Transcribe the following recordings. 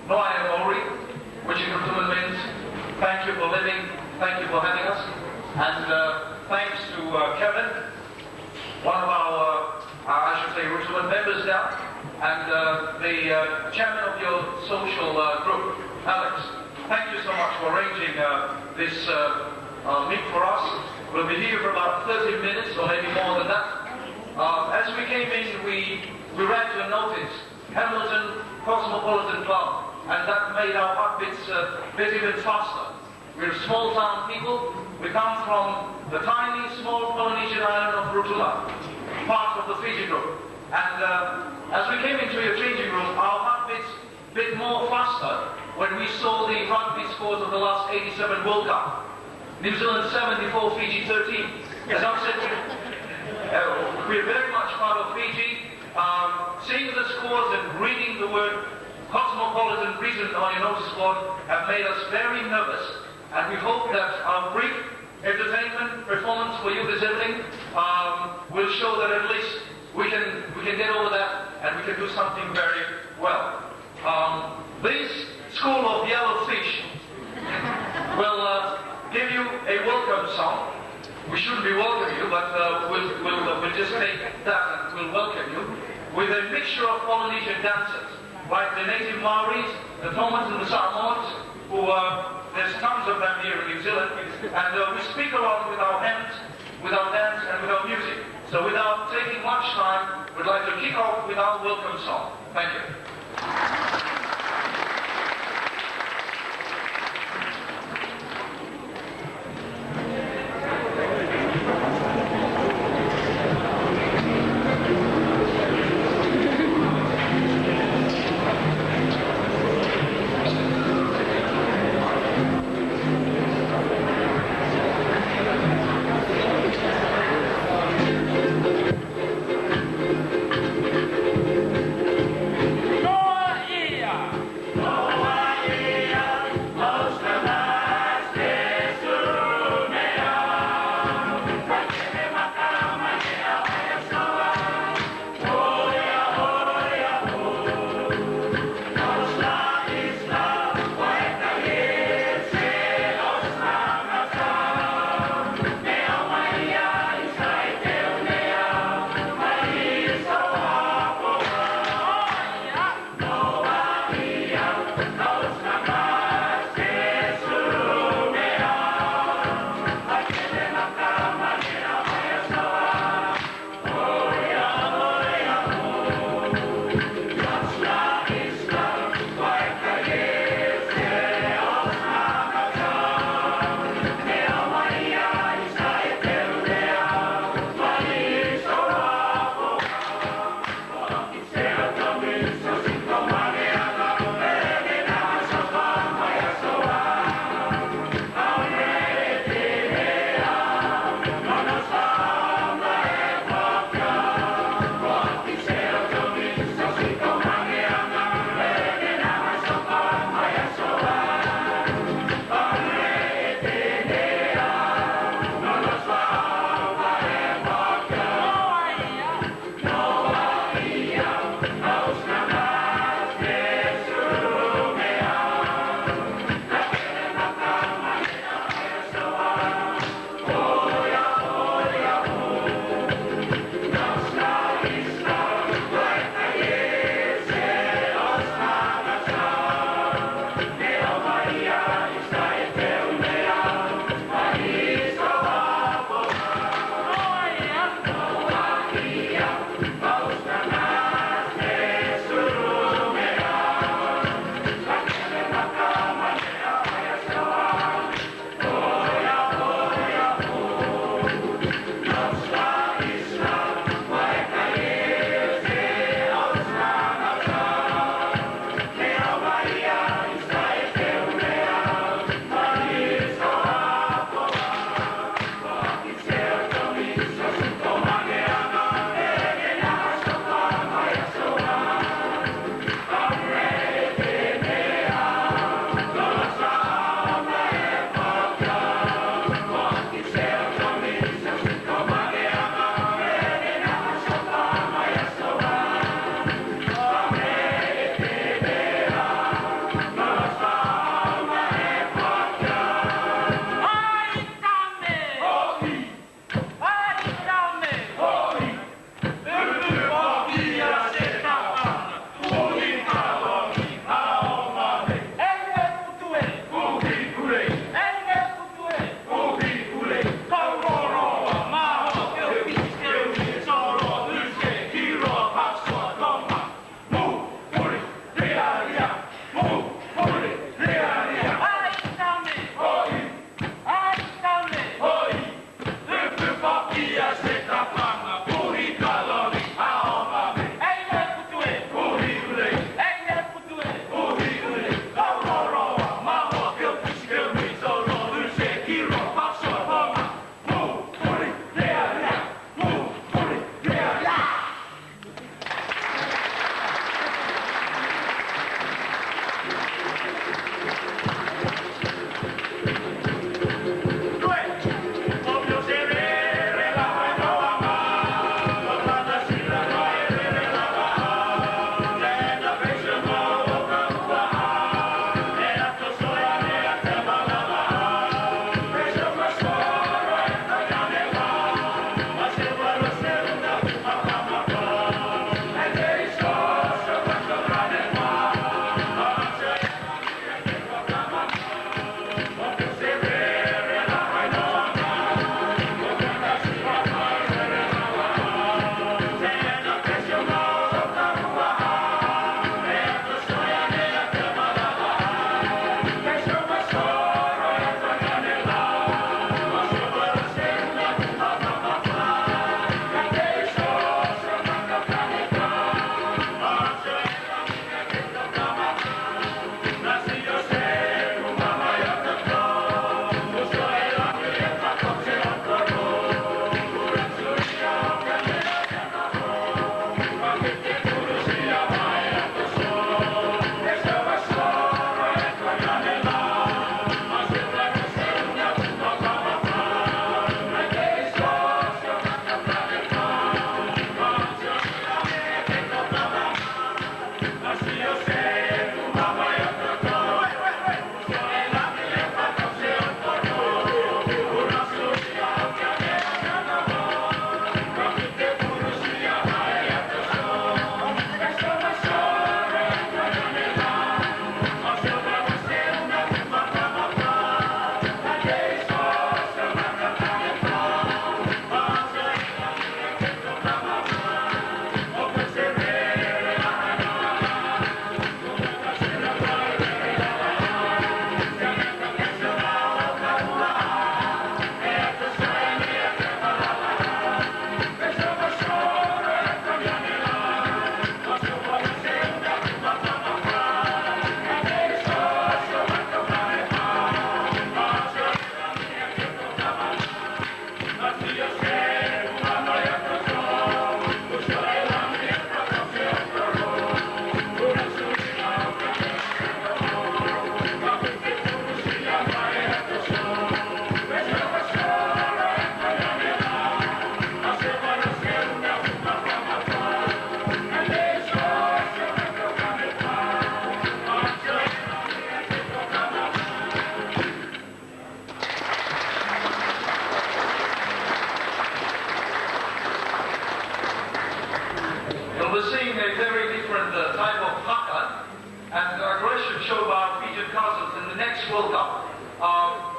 which in Rutuman means thank you for living, thank you for having us, and thanks to Kevin, one of our, I should say, Rutuman members now, and the chairman of your social group, Alex. Thank you so much for arranging this meet for us. We'll be here for about 30 minutes or maybe more than that. As we came in, we read your notice, Hamilton Cosmopolitan Club, and that made our heartbeats beat even faster. We're small town people. We come from the tiny, small Polynesian island of Rutula, part of the Fiji group. And as we came into your changing room, our heartbeats beat more faster when we saw the rugby scores of the last 87 World Cup. New Zealand 74, Fiji 13. As I've said to you, we're very much part of Fiji. Seeing the scores and reading the word Cosmopolitan written on your notice board have made us very nervous, and we hope that our brief entertainment performance for you this evening will show that at least we can get over that and we can do something very well. This school of yellow fish will give you a welcome song. We shouldn't be welcoming you, but we'll just take that and we'll welcome you with a mixture of Polynesian dancers, like the native Maoris, the Tonans and the Samoans, who there's tons of them here in New Zealand, and we speak along with our hands, with our dance, and with our music. So without taking much time, we'd like to kick off with our welcome song. Thank you. Go!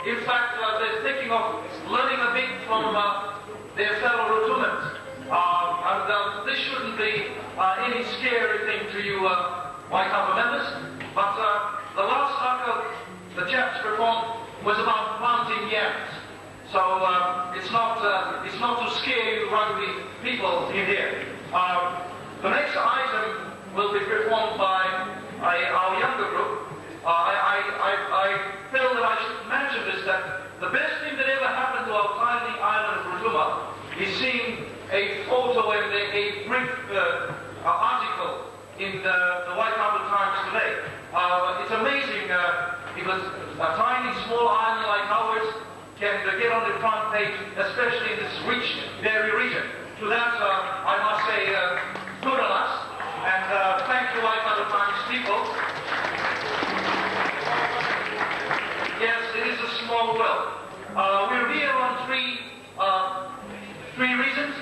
In fact, they're thinking of learning a bit from their fellow Rotumans. And this shouldn't be any scary thing to you White Harbour members, but the last haka the chaps performed was about planting yams. So it's not to scare you rugby people in here. The next item will be performed by our younger group. I feel that I should mention this, that the best thing that ever happened to our tiny island of Rotuma is seeing a photo and a brief article in the White Harbour Times today. It's amazing because a tiny small island like ours can get on the front page, especially in this rich dairy region. To that, I must say, good on us, and thank you White Harbour Times people. Yes, it is a small world. We're here on three reasons.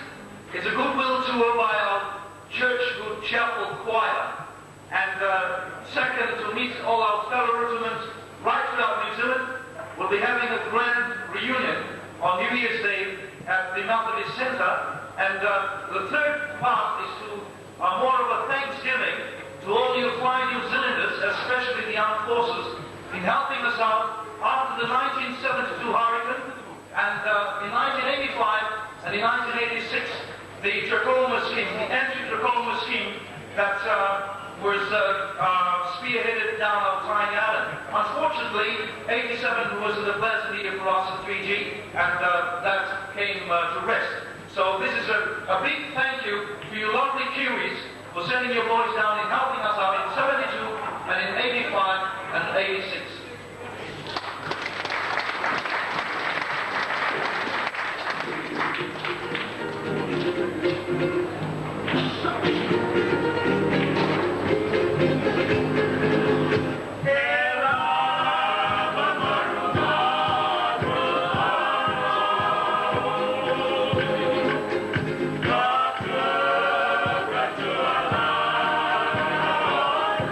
It's a goodwill tour by our Churchward Chapel Choir. And second, to meet all our fellow Rotumans right throughout New Zealand. We'll be having a grand reunion on New Year's Day at the Methodist Centre. And the third part is to more of a thanksgiving to all you fine New Zealanders, especially the armed forces, in helping us out after the 1972 hurricane, and in 1985 and in 1986, the Trachoma scheme, the anti-Trachoma scheme that was spearheaded down our tiny island. Unfortunately, 87 was a blessed year for us in Fiji, and that came to rest. So this is a big thank you to you lovely Kiwis for sending your boys down and helping us out in 72 and in 85 and 86.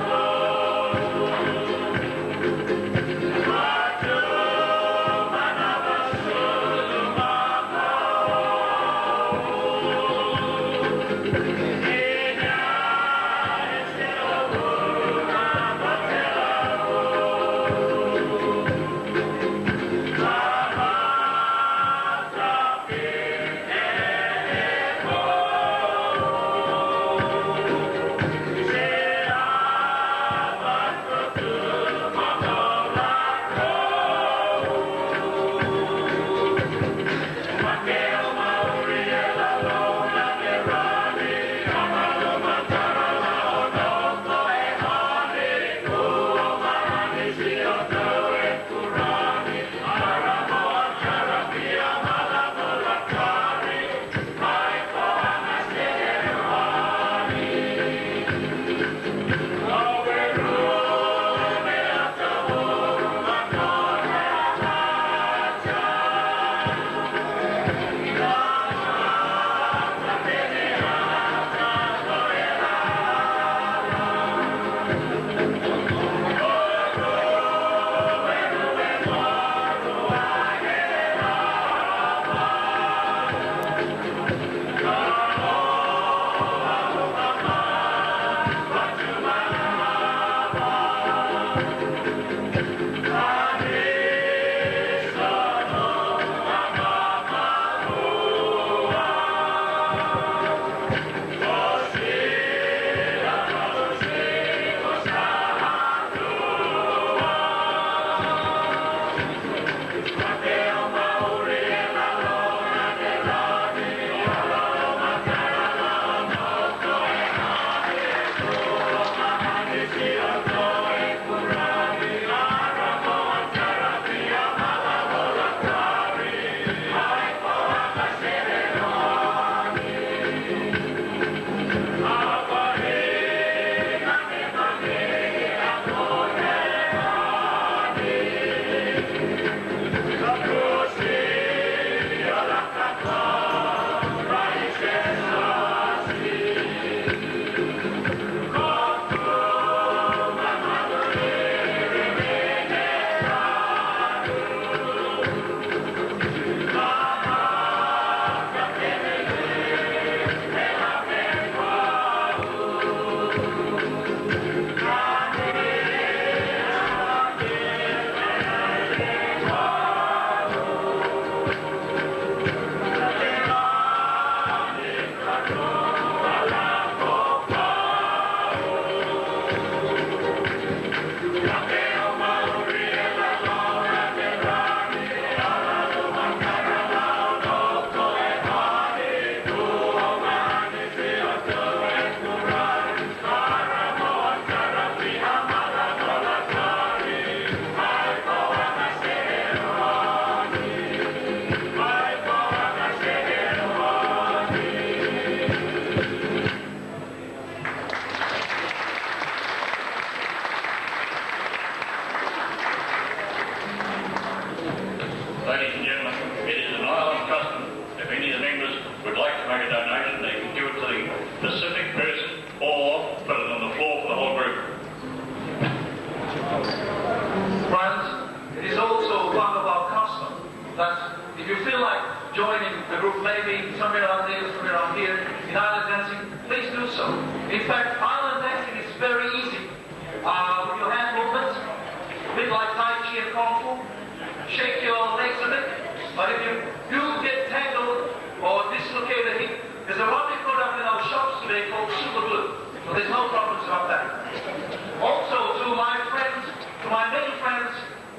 Oh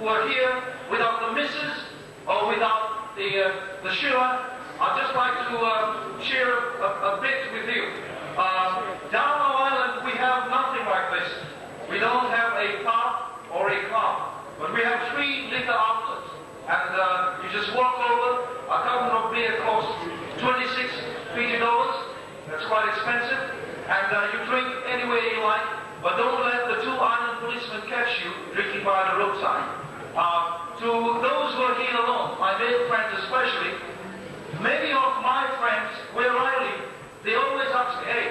who are here without the missus or without the Shiva, I'd just like to share a bit with you. Down on our island, we have nothing like this. We don't have a pub or a club, but we have 3 liquor outlets. And you just walk over, a carton of beer costs 26 Fiji dollars. That's quite expensive. And you drink anywhere you like, but don't let the 2 island policemen catch you drinking by the roadside. To those who are here alone, my male friends especially, many of my friends, where I live, they always ask me, hey,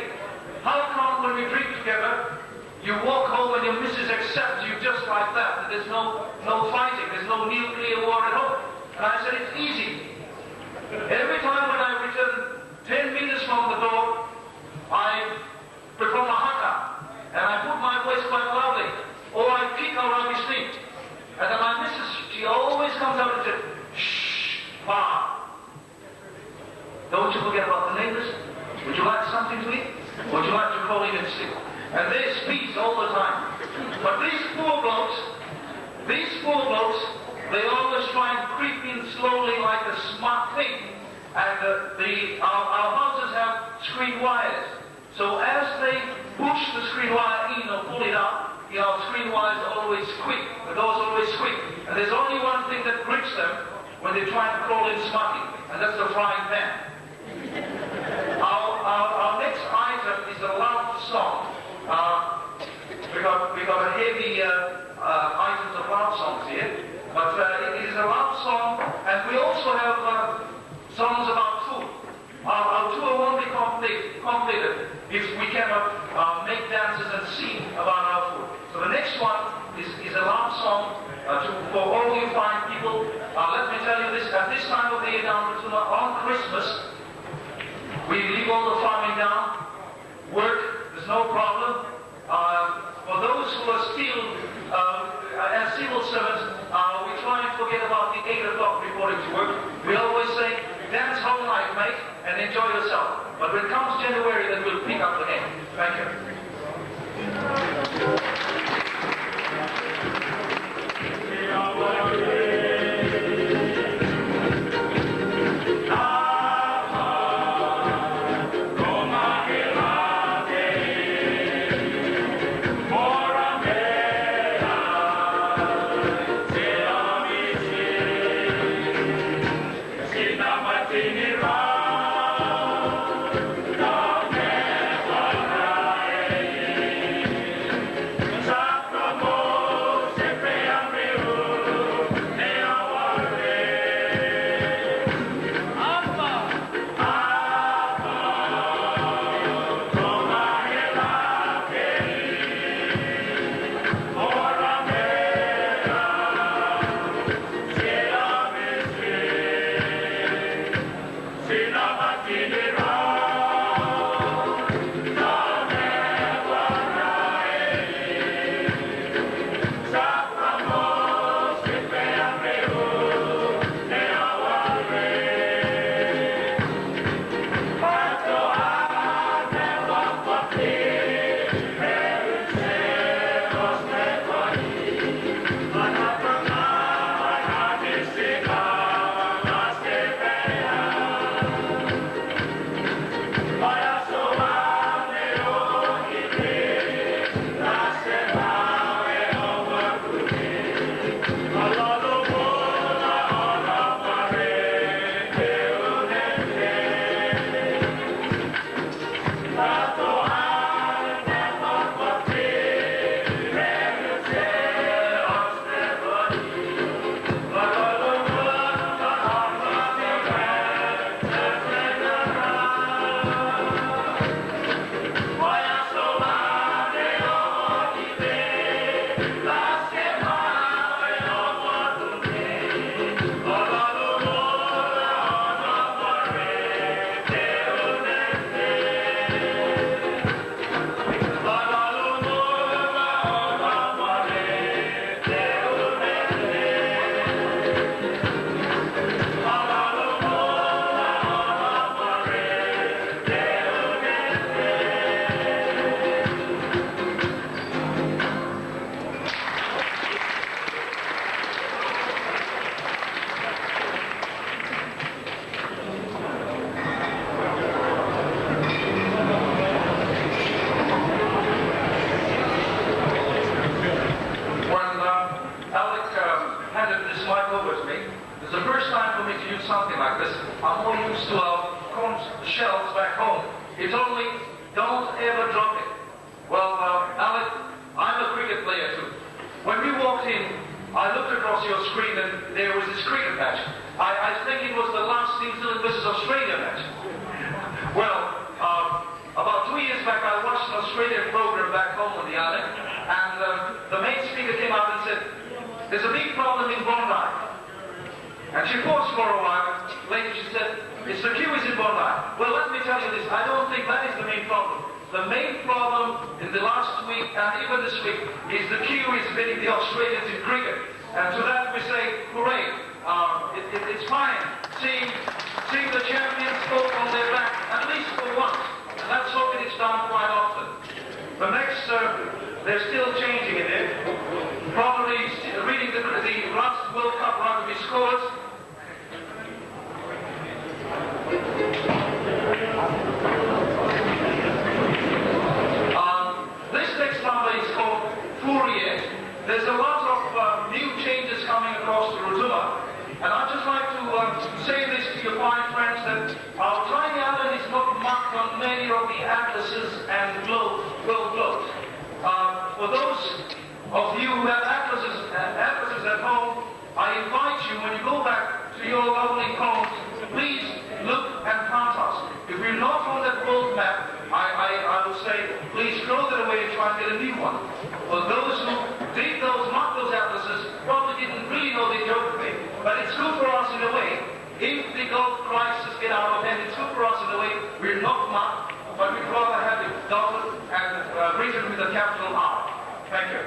how come when we drink together, you walk home and your missus accepts you just like that? There's no fighting, there's no nuclear war at home. And I said, it's easy. Every time when I return 10 meters from the door, I perform a haka, and I put my voice quite loudly, or I kick her rugby sleeve. And then my missus, she always comes out and says, shh, pa. Don't you forget about the neighbors? Would you like something to eat? Would you like to call in and sleep? And there's peace all the time. But these poor blokes, they always try and creep in slowly like a smart thing. And our houses have screen wires. So as they push the screen wire in or pull it out, screen wires always squeak. The doors always squeak. And there's only one thing that grips them when they try to crawl in smartly, and that's the frying pan. Our next item is a loud song. We got a heavy items of loud songs here, but it is a loud song, and we also have songs about food. Our tour won't be completed if we cannot make dances and sing about our food. So the next one is a loud song for all you fine people. Let me tell you this, at this time of the year down on Christmas, we leave all the farming down, work, there's no problem. For those who are still as civil servants, we try and forget about the 8 o'clock reporting to work. We always say, dance all night, mate, and enjoy yourself. But when it comes January, then we'll pick up again. Thank you. It's the first time for me to use something like this. I'm more used to our corn shells back home. It's only, don't ever drop it. Well, Alec, I'm a cricket player too. When we walked in, I looked across your screen and there was this cricket match. I think it was the last New Zealand versus Australia match. Well, about 2 years back, I watched an Australian program back home on the island, and the main speaker came up and said, there's a big problem in Bondi. And she paused for a while. Later she said, it's the queues in Bondi. Well, let me tell you this, I don't think that is the main problem. The main problem in the last week and even this week is the queue is beating the Australians in cricket. And to that we say, hooray. It's fine seeing the champions go on their back, at least for once. And let's hope that it's done quite often. The next, they're still changing it there. Probably reading the last World Cup rugby scores. This next number is called Fourier. There's a lot of new changes coming across the Rotuma. And I'd just like to say this to you fine friends, that our tiny island is not marked on many of the atlases and world globes. For those of you who have atlases at home, I invite you, when you go back to your lovely homes, please look and count us. If we're not on that world map, I will say, please throw that away and try and get a new one. For those who did mark those atlases, probably didn't really know the geography, but it's good for us in a way. If the Gulf crisis get out of hand, it's good for us in a way. We're not marked, but we'd rather have it dotted and written with a capital R. Thank you.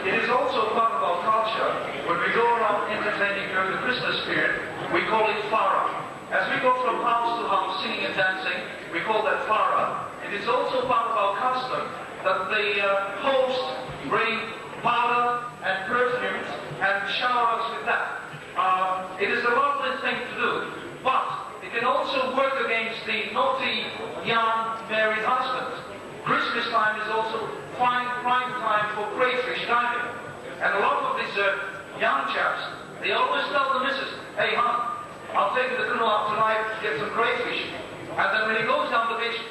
It is also part of our culture. When we go around entertaining during the Christmas period, we call it Farah. As we go from house to house singing and dancing, we call that Farah. It is also part of our custom that the host bring powder and perfumes and shower us with that. It is a lovely thing to do, but it can also work against the naughty young married husbands. Christmas time is also prime time for crayfish diving. And a lot of these young chaps, they always tell the missus, hey hon, I'll take the canoe out tonight to get some crayfish. And then when he goes down the beach,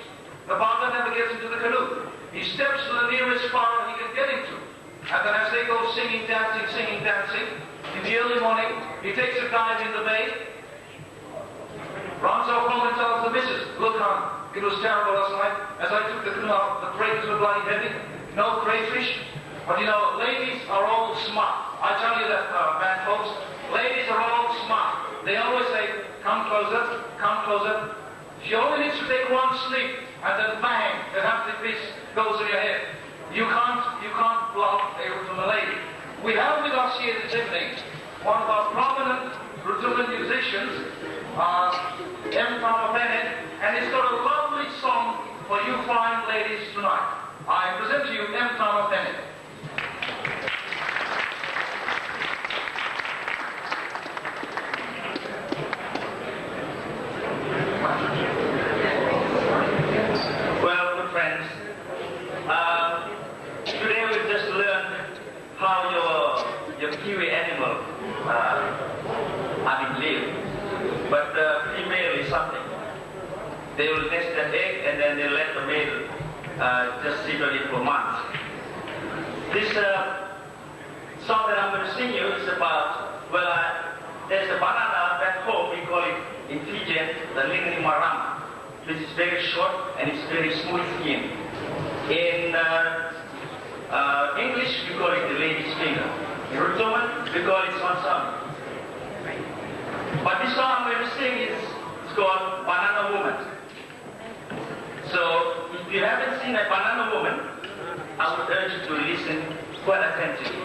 the barber never gets into the canoe. He steps to the nearest farm he can get into. And then as they go singing, dancing, in the early morning, he takes a dive in the bay, runs off home and tells the missus, look, hon, it was terrible last night. As I took the canoe out, the breakers were bloody heavy, no crayfish. But you know, ladies are all smart. I tell you that, man, folks, ladies are all smart. They always say, come closer, come closer. She only needs to take one sleep, and then bang, the half the fish goes in your head. You can't bluff a Rutuma lady. We have with us here this evening one of our prominent Rutuma musicians, Cosmopolitan, and he's got a lovely song for you fine ladies tonight. I present to you Cosmopolitan. Well, good friends, today we've just learned how your kiwi animal live. But the female is something. They will nest an egg and then they let the male just sit on it for months. This song that I'm going to sing you is about, there's a banana back home, we call it in Fijian, the lingering marama. This is very short and it's very smooth skin. In English, we call it the lady's finger. In Rutuma, we call it swan. But this song I'm going to sing is called Banana Woman. So, if you haven't seen a banana woman, I would urge you to listen quite attentively.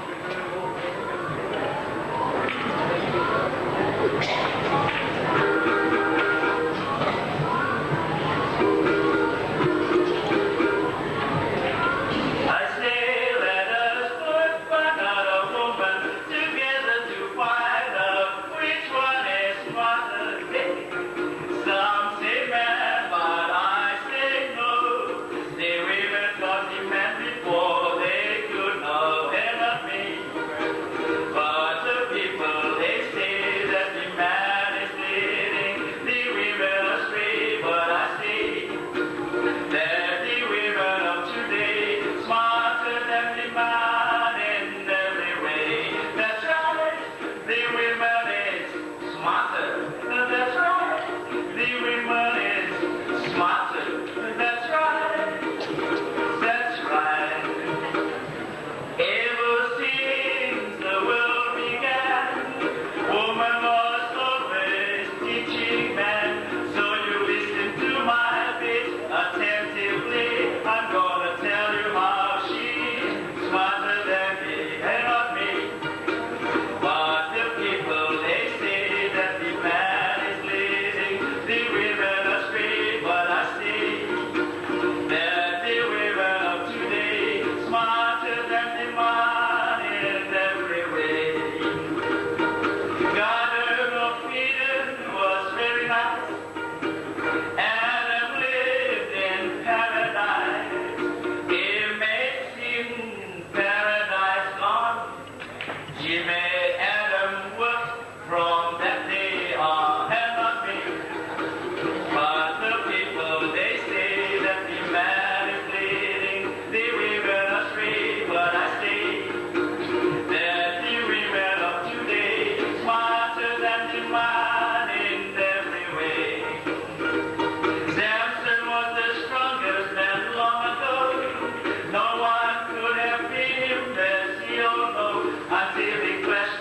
Until he crashed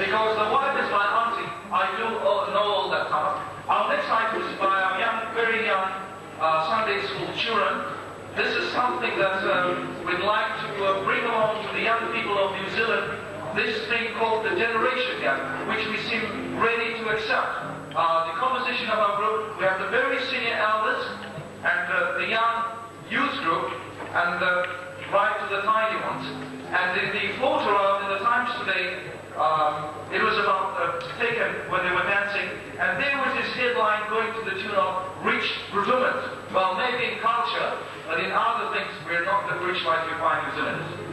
because the wife is my auntie. I do know all that stuff. Our next item is by our young, very young Sunday school children. This is something that we'd like to bring along to the young people of New Zealand. This thing called the generation gap, which we seem ready to accept. The composition of our group, we have the very senior elders and the young youth group, and right to the tiny ones. And in the photo in the Times today, it was about taken when they were dancing, and there was this headline going to the tune of rich bereavement. Well, maybe in culture, but in other things, we're not that rich like you find New Zealanders.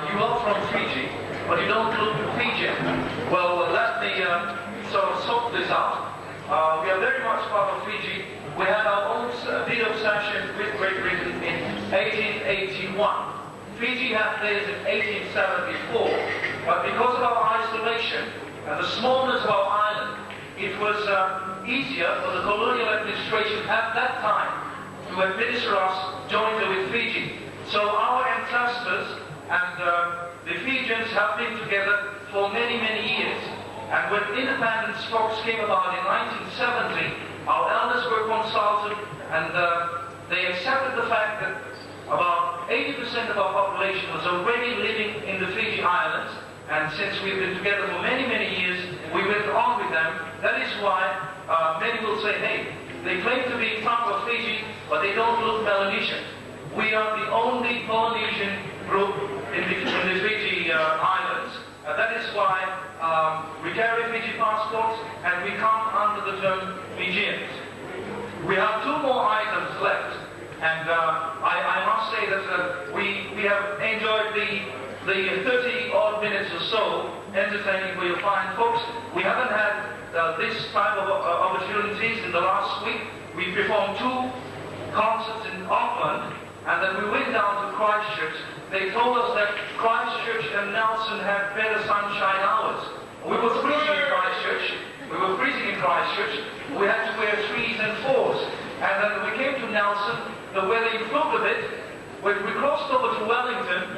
You are from Fiji, but you don't look Fijian. Well, let me sort of sort this out. We are very much part of Fiji. We had our own deed of cession with Great Britain in 1881. Fiji had theirs in 1874, but because of our isolation and the smallness of our island, it was easier for the colonial administration at that time to administer us jointly with Fiji. So our ancestors and the Fijians have been together for many, many years. And when independence talks came about in 1970, our elders were consulted, and they accepted the fact that about 80% of our population was already living in the Fiji Islands, and since we've been together for many, many years, we went on with them. That is why many will say, hey, they claim to be from Fiji, but they don't look Melanesian. We are the only Polynesian group in the Fiji Islands. That is why we carry Fiji passports and we come under the term Fijians. We have 2 more items left, and I must say that we have enjoyed the 30-odd minutes or so entertaining for your fine folks. We haven't had this type of opportunities in the last week. We performed 2 concerts in Auckland, and then we went down to Christchurch. They told us that Christchurch and Nelson had better sunshine hours. We were freezing in Christchurch. We had to wear 3s and 4s. And then we came to Nelson, the weather improved a bit. When we crossed over to Wellington,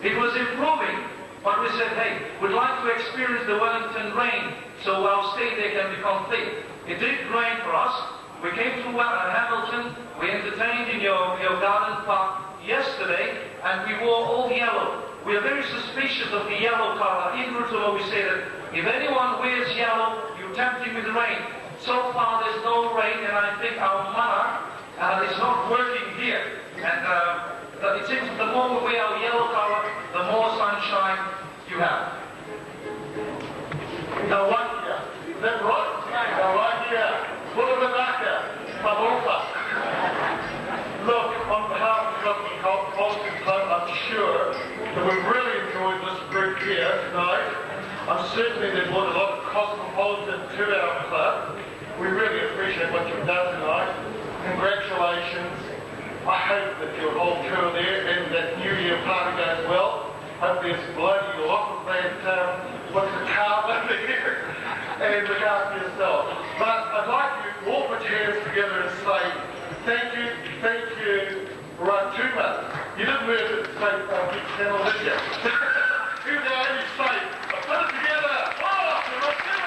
it was improving. But we said, hey, we'd like to experience the Wellington rain, so our stay there can be complete. It did rain for us. We came to Hamilton. We entertained in your garden park yesterday, and we wore all yellow. We are very suspicious of the yellow color. In Rotorua we say that if anyone wears yellow, you tempt him with rain. So far there's no rain, and I think our mana is not working here. And it seems the more we wear our yellow color, the more sunshine you have. Now what here? Is that right? Now right here. Look, on behalf of the Cosmopolitan Club, I'm sure that we've really enjoyed this group here tonight. I'm certain they've brought a lot of Cosmopolitan to our club. We really appreciate what you've done tonight. Congratulations. I hope that your whole tour there and that New Year party goes well. Hope there's bloody lot of that, what's the car over there, and look after yourself. But I'd like you all put your hands together and say, thank you, Ratuma. You didn't learn to say big channel, did you? Even though you say, put it together. Oh, Ratuma.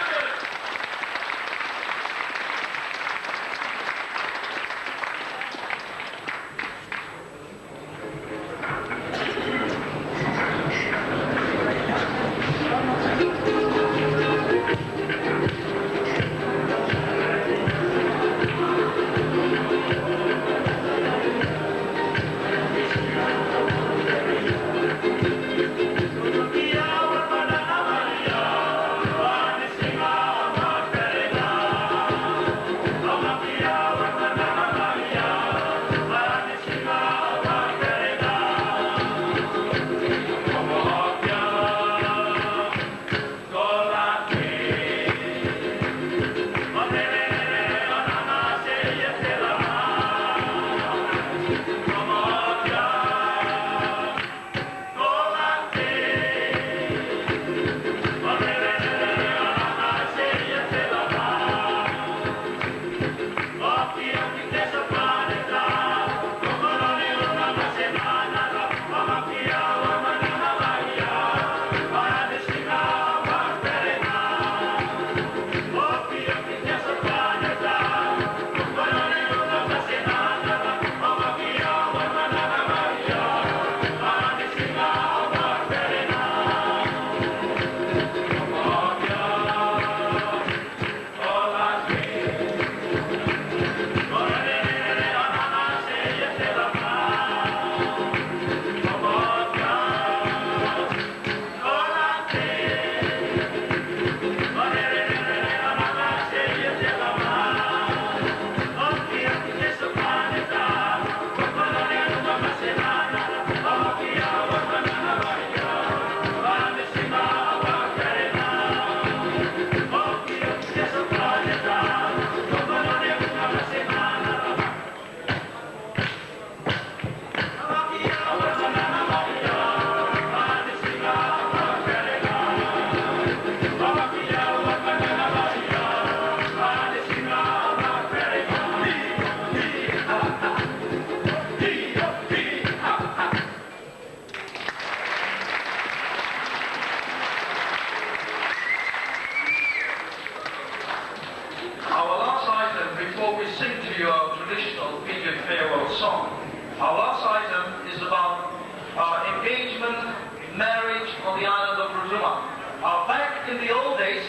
in the old days,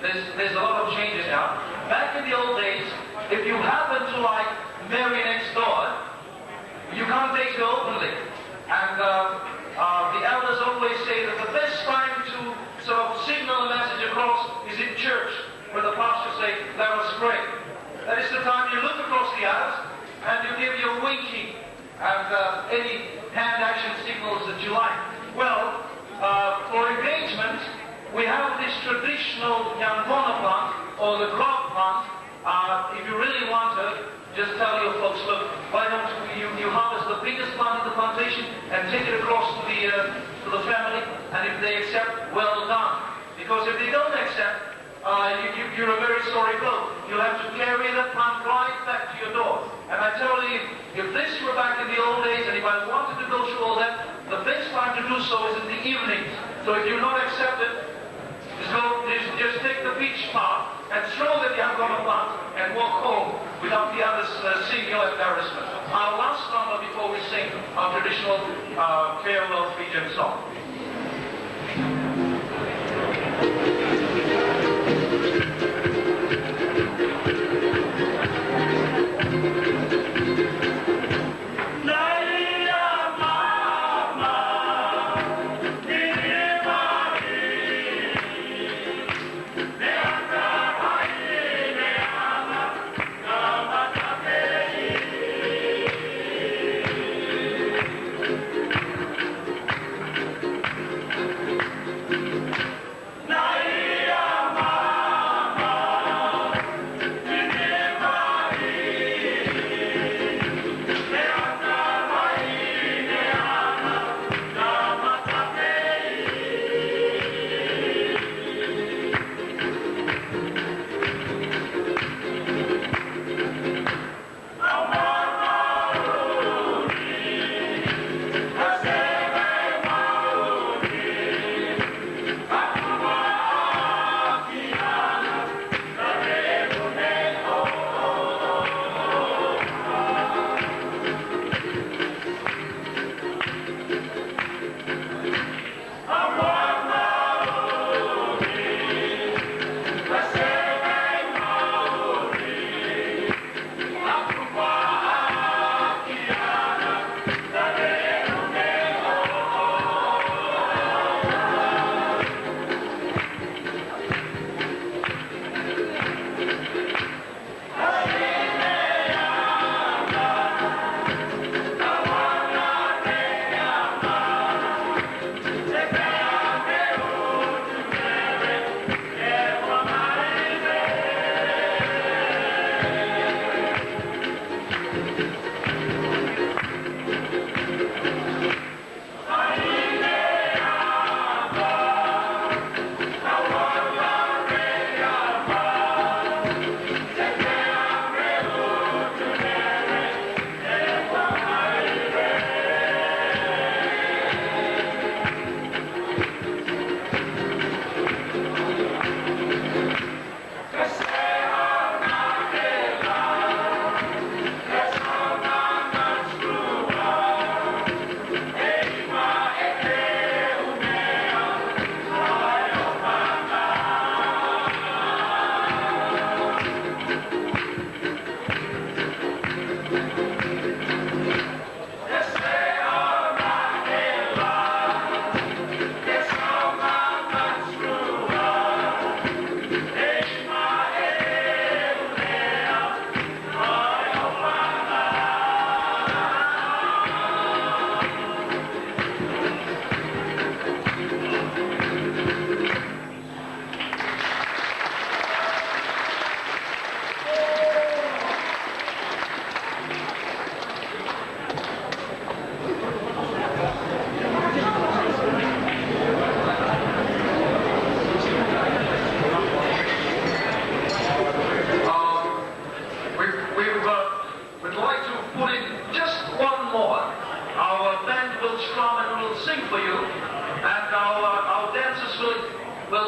there's a lot of changes now. Back in the old days, if you happen to like marry next door, you can't date her openly. And the elders always say that the best time to sort of signal a message across is in church, where the pastor say, let us pray. That is the time you look across the aisles and you give your winking and any hand action signals that you like. Well, for engagement, we have this traditional yangona plant or the grog plant. If you really want to, just tell your folks, look, why don't you harvest the biggest plant in the plantation and take it across to the family, and if they accept, well done. Because if they don't accept, you're a very sorry boat. You'll have to carry that plant right back to your door. And I tell you, if this were back in the old days and if I wanted to go through all that, the best time to do so is in the evenings. So if you're not accepted, just take the beach path and throw the yangona plant and walk home without the others seeing your embarrassment. Our last number before we sing our traditional farewell Fijian song.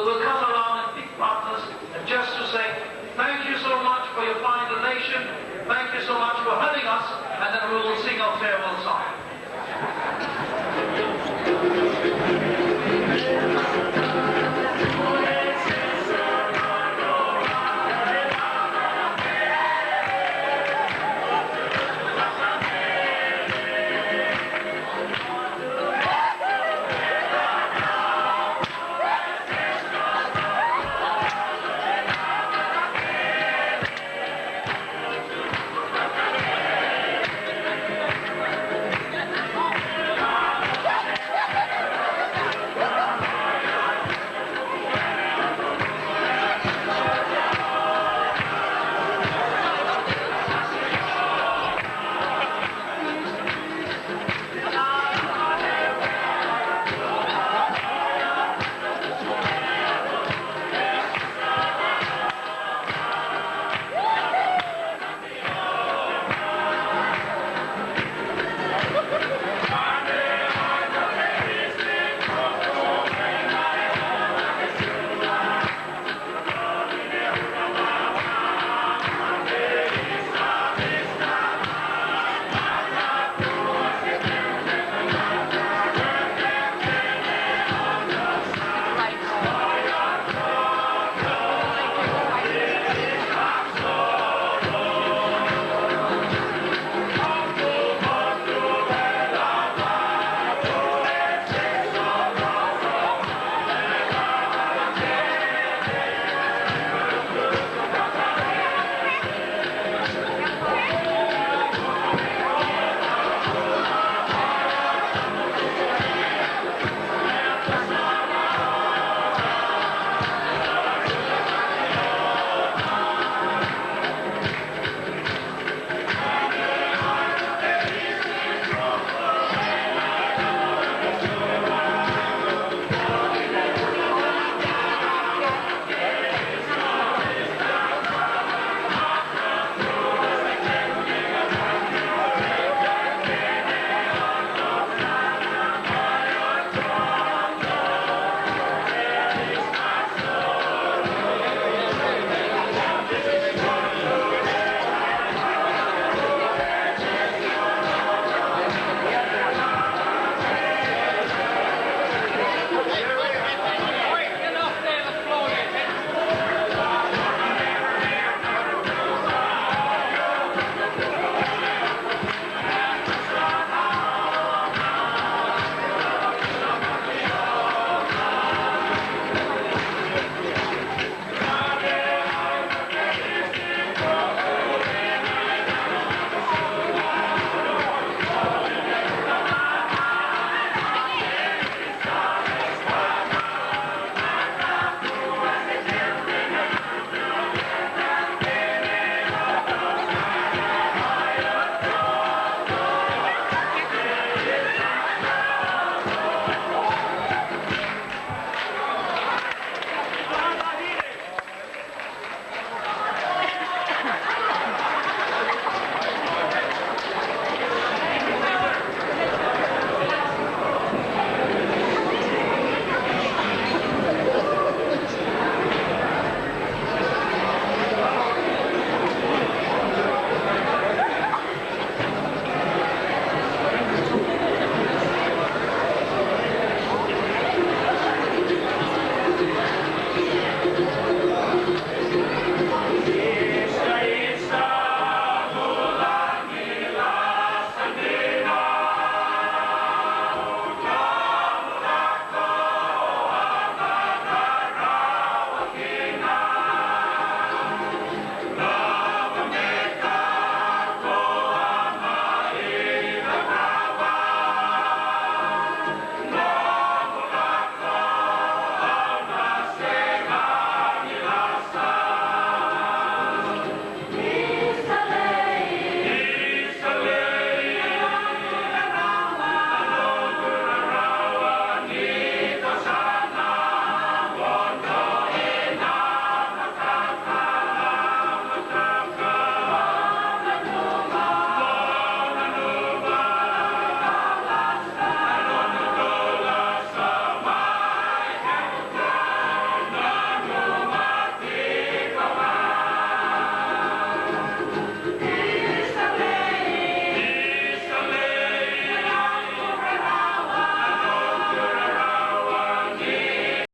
will come around and pick partners and just to say, thank you so much for your fine donation, thank you so much for having us, and then we will sing our farewell song.